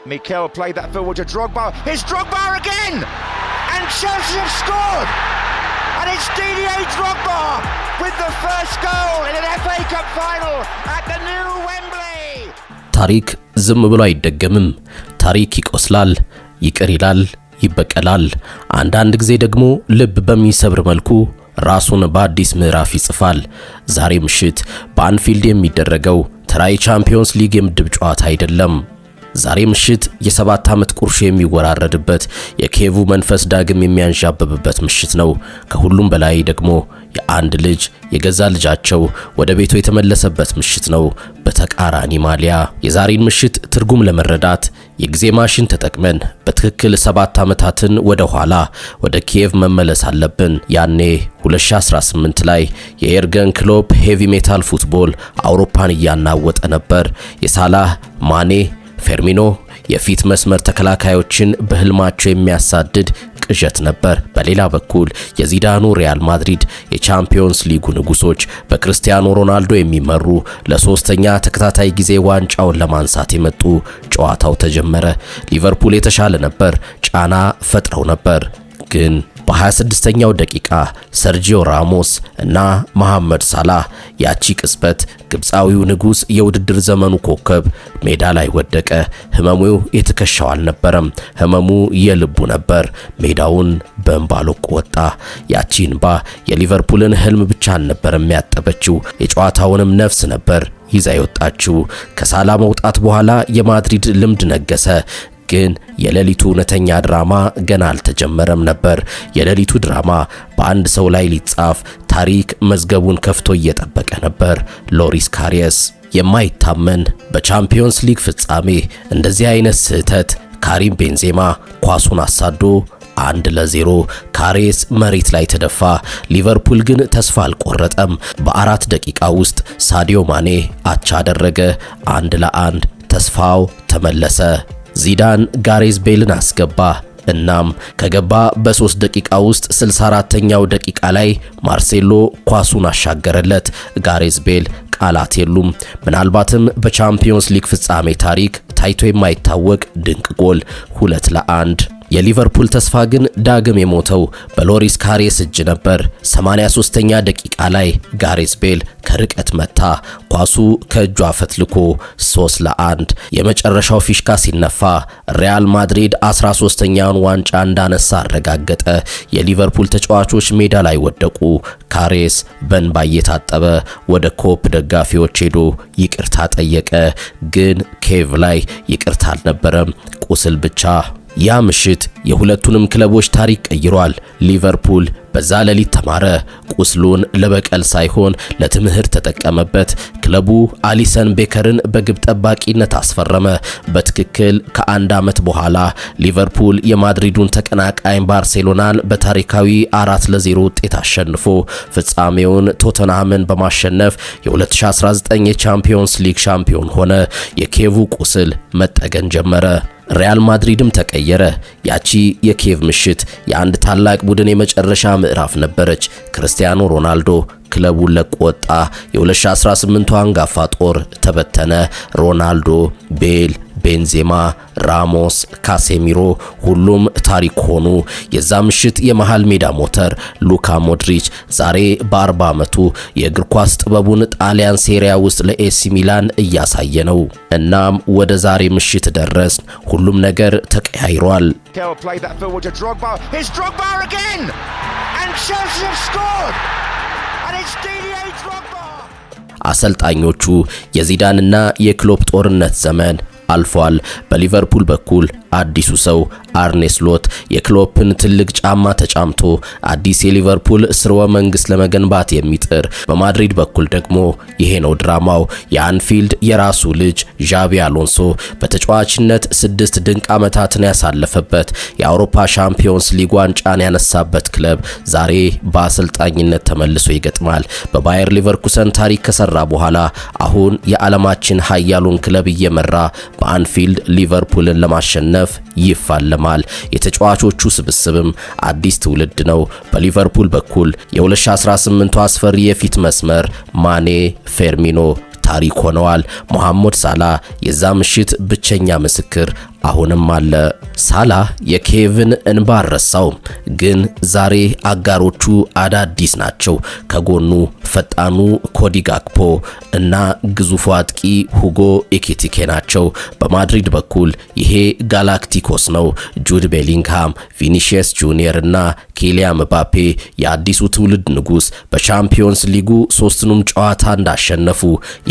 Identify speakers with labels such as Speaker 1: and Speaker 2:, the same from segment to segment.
Speaker 1: Mikel played that forward to Drogba. It's Drogba again! And Chelsea have scored! And it's Didier Drogba with the first goal in an FA Cup final at the new Wembley!
Speaker 2: ታሪክ ዝም ብሎ አይደገምም። ታሪክ ይቆስላል፣ ይቅር ይላል፣ ይበቀላል። አንዳንድ ጊዜ ደግሞ ልብ በሚሰብር መልኩ ራሱን በአዲስ ምዕራፍ ይጽፋል። ዛሬ ምሽት በአንፊልድ የሚደረገው ተራ የቻምፒዮንስ ሊግ የምድብ ጨዋታ አይደለም። ዛሬ ምሽት የ7 ዓመት ቁርሾ የሚወራረድበት የኬቩ መንፈስ ዳግም የሚያንዣብብበት ምሽት ነው። ከሁሉም በላይ ደግሞ የአንድ ልጅ የገዛ ልጃቸው ወደ ቤቱ የተመለሰበት ምሽት ነው። በተቃራኒ ማሊያ የዛሬን ምሽት ትርጉም ለመረዳት የጊዜ ማሽን ተጠቅመን በትክክል 7 ዓመታትን ወደ ኋላ ወደ ኪየቭ መመለስ አለብን። ያኔ 2018 ላይ የኤርገን ክሎፕ ሄቪ ሜታል ፉትቦል አውሮፓን እያናወጠ ነበር። የሳላህ ማኔ ፌርሚኖ የፊት መስመር ተከላካዮችን በህልማቸው የሚያሳድድ ቅዠት ነበር። በሌላ በኩል የዚዳኑ ሪያል ማድሪድ የቻምፒዮንስ ሊጉ ንጉሶች በክርስቲያኖ ሮናልዶ የሚመሩ ለሶስተኛ ተከታታይ ጊዜ ዋንጫውን ለማንሳት የመጡ። ጨዋታው ተጀመረ። ሊቨርፑል የተሻለ ነበር፣ ጫና ፈጥረው ነበር። ግን በ26ኛው ደቂቃ ሰርጂዮ ራሞስ እና መሐመድ ሳላህ ያቺ ቅጽበት ግብፃዊው ንጉስ የውድድር ዘመኑ ኮከብ ሜዳ ላይ ወደቀ። ህመሙ የተከሻው አልነበረም፣ ህመሙ የልቡ ነበር። ሜዳውን በእንባ ለቆ ወጣ። ያቺ እንባ የሊቨርፑልን ህልም ብቻ አልነበረም ያጠበችው፣ የጨዋታውንም ነፍስ ነበር ይዛ የወጣችው። ከሳላ መውጣት በኋላ የማድሪድ ልምድ ነገሰ። ግን የሌሊቱ እውነተኛ ድራማ ገና አልተጀመረም ነበር። የሌሊቱ ድራማ በአንድ ሰው ላይ ሊጻፍ ታሪክ መዝገቡን ከፍቶ እየጠበቀ ነበር። ሎሪስ ካሪየስ። የማይታመን በቻምፒዮንስ ሊግ ፍጻሜ እንደዚህ አይነት ስህተት። ካሪም ቤንዜማ ኳሱን አሳዶ 1-0 ካሪየስ መሬት ላይ ተደፋ። ሊቨርፑል ግን ተስፋ አልቆረጠም። በ4 ደቂቃ ውስጥ ሳዲዮ ማኔ አቻ አደረገ። 1-1 ተስፋው ተመለሰ። ዚዳን ጋሬዝ ቤልን አስገባ። እናም ከገባ በ3 ደቂቃ ውስጥ 64ኛው ደቂቃ ላይ ማርሴሎ ኳሱን አሻገረለት። ጋሬዝ ቤል ቃላት የሉም። ምናልባትም በቻምፒዮንስ ሊግ ፍጻሜ ታሪክ ታይቶ የማይታወቅ ድንቅ ጎል 2-1። የሊቨርፑል ተስፋ ግን ዳግም የሞተው በሎሪስ ካሪየስ እጅ ነበር። 83ኛ ደቂቃ ላይ ጋሬዝ ቤል ከርቀት መታ። ኳሱ ከእጁ አፈትልኮ 3-1። የመጨረሻው ፊሽካ ሲነፋ ሪያል ማድሪድ 13ኛውን ዋንጫ እንዳነሳ አረጋገጠ። የሊቨርፑል ተጫዋቾች ሜዳ ላይ ወደቁ። ካሪየስ በእንባ እየታጠበ ወደ ኮፕ ደጋፊዎች ሄዶ ይቅርታ ጠየቀ። ግን ኬቭ ላይ ይቅርታ አልነበረም፣ ቁስል ብቻ። ያ ምሽት የሁለቱንም ክለቦች ታሪክ ቀይሯል። ሊቨርፑል በዛ ሌሊት ተማረ። ቁስሉን ለበቀል ሳይሆን ለትምህርት ተጠቀመበት። ክለቡ አሊሰን ቤከርን በግብ ጠባቂነት አስፈረመ። በትክክል ከ1 ዓመት በኋላ ሊቨርፑል የማድሪዱን ተቀናቃኝ ባርሴሎናን በታሪካዊ 4-0 ውጤት አሸንፎ ፍጻሜውን ቶተንሃምን በማሸነፍ የ2019 የቻምፒዮንስ ሊግ ሻምፒዮን ሆነ። የኬቩ ቁስል መጠገን ጀመረ። ሪያል ማድሪድም ተቀየረ። ያቺ የኬቭ ምሽት የአንድ ታላቅ ቡድን የመጨረሻ ምዕራፍ ነበረች። ክርስቲያኖ ሮናልዶ ክለቡን ለቆ ወጣ። የ2018 አንጋፋ ጦር ተበተነ። ሮናልዶ፣ ቤል፣ ቤንዜማ፣ ራሞስ፣ ካሴሚሮ ሁሉም ታሪክ ሆኑ። የዛ ምሽት የመሃል ሜዳ ሞተር ሉካ ሞድሪች ዛሬ በ40 ዓመቱ የእግር ኳስ ጥበቡን ጣሊያን ሴሪያ ውስጥ ለኤሲ ሚላን እያሳየ ነው። እናም ወደ ዛሬ ምሽት ደረስ። ሁሉም ነገር ተቀያይሯል። አሰልጣኞቹ የዚዳንና የክሎፕ ጦርነት ዘመን አልፏል። በሊቨርፑል በኩል አዲሱ ሰው አርኔ ስሎት የክሎፕን ትልቅ ጫማ ተጫምቶ አዲስ የሊቨርፑል ስርወ መንግስት ለመገንባት የሚጥር። በማድሪድ በኩል ደግሞ ይሄ ነው ድራማው። የአንፊልድ የራሱ ልጅ ዣቢ አሎንሶ በተጫዋችነት 6 ድንቅ ዓመታትን ያሳለፈበት የአውሮፓ ሻምፒዮንስ ሊግ ዋንጫን ያነሳበት ክለብ ዛሬ በአሰልጣኝነት ተመልሶ ይገጥማል። በባየር ሊቨርኩሰን ታሪክ ከሰራ በኋላ አሁን የዓለማችን ኃያሉን ክለብ እየመራ በአንፊልድ ሊቨርፑልን ለማሸነፍ ይፋለማል። የተጫዋቾቹ ስብስብም አዲስ ትውልድ ነው። በሊቨርፑል በኩል የ2018 አስፈሪ የፊት መስመር ማኔ፣ ፌርሚኖ ታሪክ ሆነዋል። መሐመድ ሳላ የዛ ምሽት ብቸኛ ምስክር አሁንም አለ። ሳላህ የኬቭን እንባ ረሳው፣ ግን ዛሬ አጋሮቹ አዳዲስ ናቸው። ከጎኑ ፈጣኑ ኮዲ ጋክፖ እና ግዙፉ አጥቂ ሁጎ ኤኪቲኬ ናቸው። በማድሪድ በኩል ይሄ ጋላክቲኮስ ነው። ጁድ ቤሊንግሃም፣ ቪኒሺየስ ጁኒየር እና ኪሊያን ምባፔ የአዲሱ ትውልድ ንጉስ በቻምፒዮንስ ሊጉ ሶስቱንም ጨዋታ እንዳሸነፉ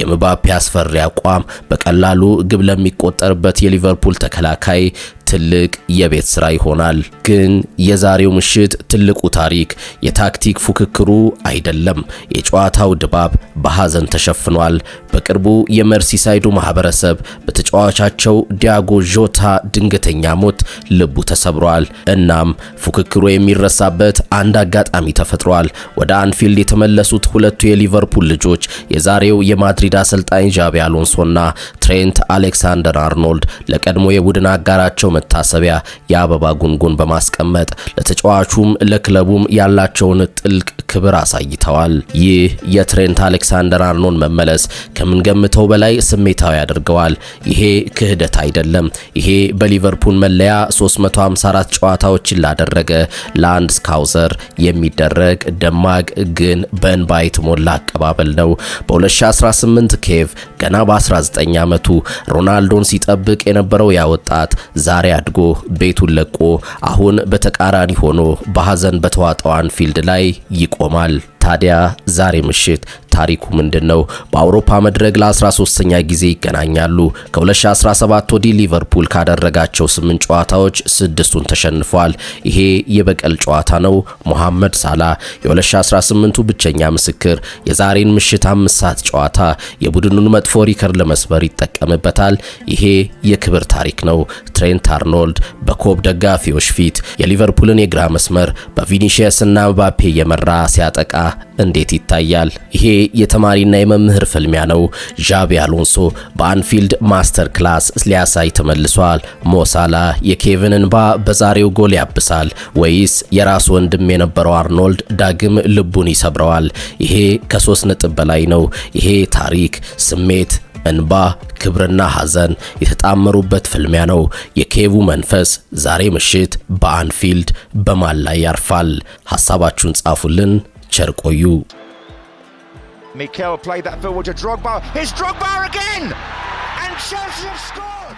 Speaker 2: የምባፔ አስፈሪ አቋም በቀላሉ ግብ ለሚቆጠርበት የሊቨርፑል ተከላካይ ትልቅ የቤት ስራ ይሆናል። ግን የዛሬው ምሽት ትልቁ ታሪክ የታክቲክ ፉክክሩ አይደለም። የጨዋታው ድባብ በሐዘን ተሸፍኗል። በቅርቡ የመርሲሳይዱ ማህበረሰብ በተጫዋቻቸው ዲያጎ ዦታ ድንገተኛ ሞት ልቡ ተሰብሯል። እናም ፉክክሩ የሚረሳበት አንድ አጋጣሚ ተፈጥሯል። ወደ አንፊልድ የተመለሱት ሁለቱ የሊቨርፑል ልጆች የዛሬው የማድሪድ አሰልጣኝ ዣቢ አሎንሶና ትሬንት አሌክሳንደር አርኖልድ ለቀድሞ የቡድን አጋራቸው መታሰቢያ የአበባ ጉንጉን በማስቀመጥ ለተጫዋቹም ለክለቡም ያላቸውን ጥልቅ ክብር አሳይተዋል። ይህ የትሬንት አሌክሳንደር አርኖልድ መመለስ ከምንገምተው በላይ ስሜታዊ ያደርገዋል። ይሄ ክህደት አይደለም። ይሄ በሊቨርፑል መለያ 354 ጨዋታዎችን ላደረገ ለአንድ ስካውዘር የሚደረግ ደማቅ ግን በእንባ የተሞላ አቀባበል ነው። በ2018 ኬቭ ገና በ19 ዓመቱ ሮናልዶን ሲጠብቅ የነበረው ያ ወጣት ዛሬ አድጎ ቤቱን ለቆ አሁን በተቃራኒ ሆኖ በሐዘን በተዋጠው አንፊልድ ላይ ይቆማል። ታዲያ ዛሬ ምሽት ታሪኩ ምንድነው? በአውሮፓ መድረክ ለ13ኛ ጊዜ ይገናኛሉ። ከ2017 ወዲህ ሊቨርፑል ካደረጋቸው 8 ጨዋታዎች 6ቱን ተሸንፏል። ይሄ የበቀል ጨዋታ ነው። ሞሐመድ ሳላህ የ2018ቱ ብቸኛ ምስክር። የዛሬን ምሽት 5 ሰዓት ጨዋታ የቡድኑን መጥፎ ሪከርድ ለመስበር ይጠቀምበታል። ይሄ የክብር ታሪክ ነው። ትሬንት አርኖልድ በኮብ ደጋፊዎች ፊት የሊቨርፑልን የግራ መስመር በቪኒሺየስ እና ምባፔ እየመራ ሲያጠቃ እንዴት ይታያል? ይሄ የተማሪና የመምህር ፍልሚያ ነው። ዣቢ አሎንሶ በአንፊልድ ማስተር ክላስ ሊያሳይ ተመልሷል። ሞሳላህ የኬቭን እንባ በዛሬው ጎል ያብሳል ወይስ የራሱ ወንድም የነበረው አርኖልድ ዳግም ልቡን ይሰብረዋል? ይሄ ከ3 ነጥብ በላይ ነው። ይሄ ታሪክ፣ ስሜት፣ እንባ፣ ክብርና ሐዘን የተጣመሩበት ፍልሚያ ነው። የኬቩ መንፈስ ዛሬ ምሽት በአንፊልድ በማን ላይ ያርፋል? ሐሳባችሁን ጻፉልን። ቸር ቆዩ።
Speaker 1: Mikel played that forward to Drogba. It's Drogba again! And Chelsea have scored!